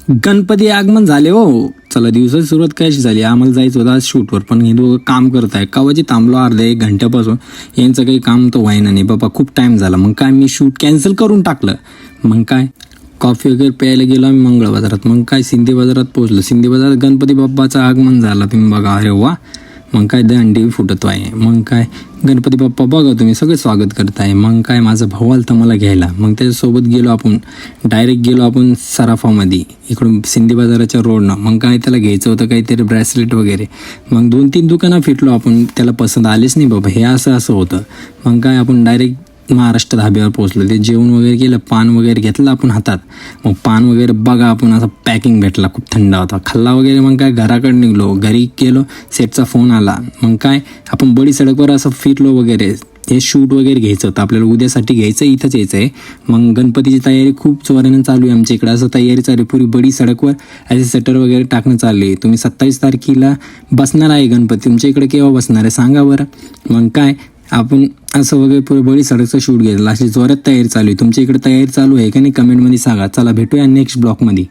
गणपती आगमन झाले हो. चला दिवसाची सुरुवात कशी झाली. आम्हाला जायचं होतं आज शूटवर, पण हे दोघं काम करत आहे. कवाची थांबलो अर्ध्या एक घंट्यापासून. यांचं काही काम तर व्हायना नाही बाबा, खूप टाईम झाला. मग काय मी शूट कॅन्सल करून टाकलं. मग काय कॉफी वगैरे प्यायला गेलो आम्ही मंगळ बाजारात. मग काय सिंधी बाजारात पोहोचलो. सिंधी बाजारात गणपती बाप्पाचं आगमन झालं. तुम्ही बघा, अरे वा. मग काय दंडी फुटतो आहे. मग काय गणपती बाप्पा बघा तुम्ही सगळे स्वागत करताय. मग काय माझा भाऊ आलता मला घ्यायला. मग त्याच्यासोबत गेलो आपण. डायरेक्ट गेलो आपण सराफामध्ये, इकडून सिंधी बाजाराच्या रोडनं. मग काय त्याला घ्यायचं होतं काहीतरी ब्रेसलेट वगैरे. मग 2-3 दुकानं फिरलो आपण. त्याला पसंत आलेच नाही बाबा, हे असं होतं. मग काय आपण डायरेक्ट महाराष्ट्र धाब्यावर पोहोचलो. ते जेवण वगैरे केलं, पान वगैरे घेतलं आपण हातात. मग पान वगैरे बघा आपण असं पॅकिंग भेटला, खूप थंड होता. खाल्ला वगैरे. मग काय घराकडे निघलो. घरी गेलो, सेटचा फोन आला. मग काय आपण बडी सडकवर असं फिरलो वगैरे. हे शूट वगैरे घ्यायचं होतं आपल्याला, उद्यासाठी घ्यायचं, इथंच यायचं आहे. मग गणपतीची तयारी खूप जोरानं चालू आहे आमच्या इकडं. असं तयारी चालू आहे पुरी बडी सडकवर. असे सटर वगैरे टाकणं चालू आहे. तुम्ही 27 तारखेला बसणार आहे गणपती. तुमच्या इकडे केव्हा बसणार आहे सांगा बरं. मग काय आपण असं वगैरे पुरे बडी सडकचं शूट घेतलं. अशी जोरात तयारी चालू आहे. तुमच्या इकडे तयारी चालू आहे का नाही कमेंटमध्ये सांगा. चला भेटूया नेक्स्ट ब्लॉगमध्ये.